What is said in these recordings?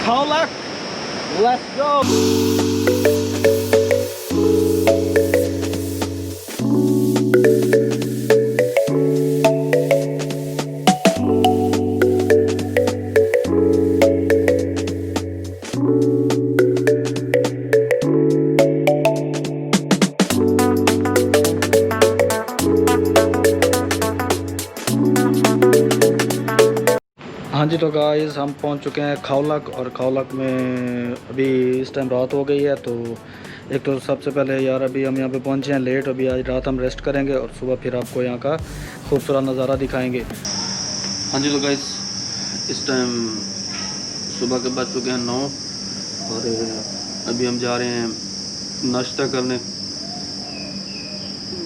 Khao Lak, let's go. हाँ जी, तो guys हम पहुंच चुके हैं खाओ लक। और खाओ लक में अभी इस टाइम रात हो गई है। तो एक तो सबसे पहले यार अभी हम यहाँ पे पहुंचे हैं लेट। अभी आज रात हम रेस्ट करेंगे और सुबह फिर आपको यहाँ का खूबसूरत नज़ारा दिखाएंगे। हाँ जी, तो गाइस इस टाइम सुबह के बज चुके हैं 9 और अभी हम जा रहे हैं नाश्ता करने।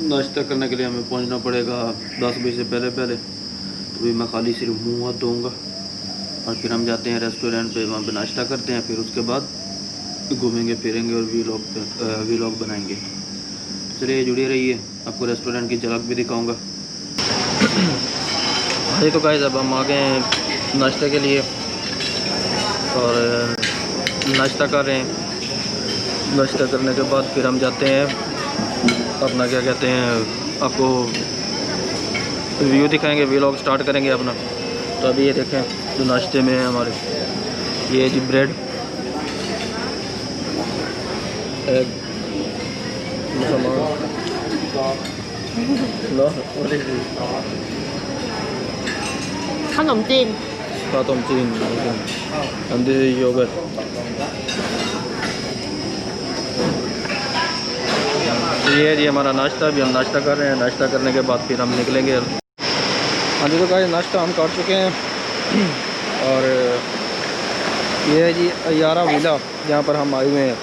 नाश्ता करने के लिए हमें पहुँचना पड़ेगा 10 बजे से पहले। तो अभी मैं खाली सिर्फ मुँह हाथ धोऊँगा और फिर हम जाते हैं रेस्टोरेंट पे, वहाँ पे नाश्ता करते हैं। फिर उसके बाद घूमेंगे फिरेंगे और वीलॉग बनाएंगे। चलिए जुड़े रहिए, आपको रेस्टोरेंट की झलक भी दिखाऊंगा। हाँ तो गाइस अब हम आ गए हैं नाश्ते के लिए और नाश्ता कर रहे हैं। नाश्ता करने के बाद फिर हम जाते हैं अपना क्या कहते हैं, आपको व्यू दिखाएंगे, वीलॉग स्टार्ट करेंगे अपना। तो अभी ये देखें जो नाश्ते में है हमारे, ये जी ब्रेड, एग, खनम जीन, खातम चीन, and this is yogurt। तो ये है जी हमारा नाश्ता। अभी हम नाश्ता कर रहे हैं। नाश्ता करने के बाद फिर हम निकलेंगे। हाँ जी, तो गाइस नाश्ता हम कर चुके हैं और ये है जी अयारा विला, जहाँ पर हम आए हुए हैं।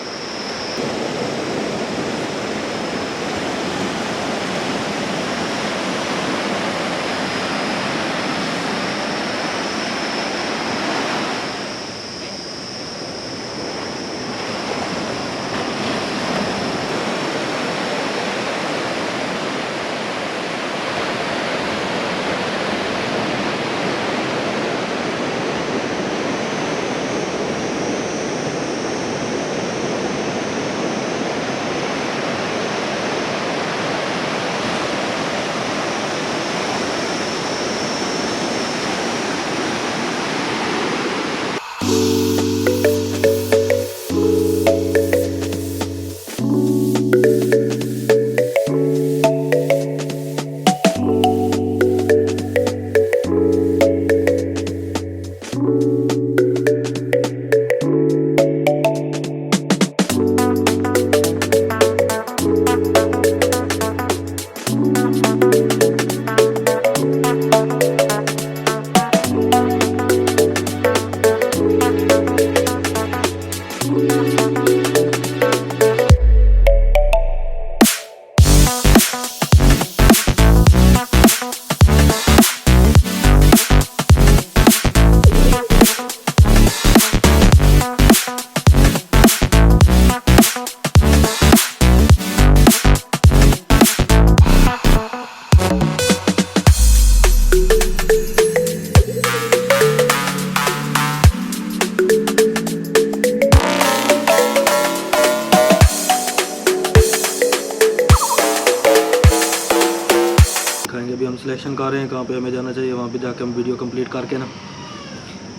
अभी हम सिलेक्शन कर रहे हैं कहाँ पे हमें जाना चाहिए। वहाँ पे जाके हम वीडियो कंप्लीट करके ना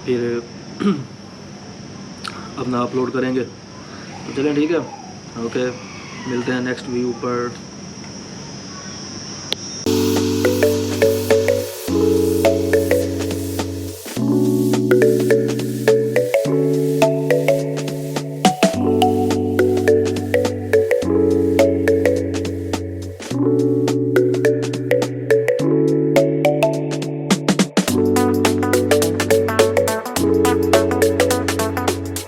फिर अपना अपलोड करेंगे। तो चलें ठीक है, ओके, मिलते हैं नेक्स्ट व्यू पर।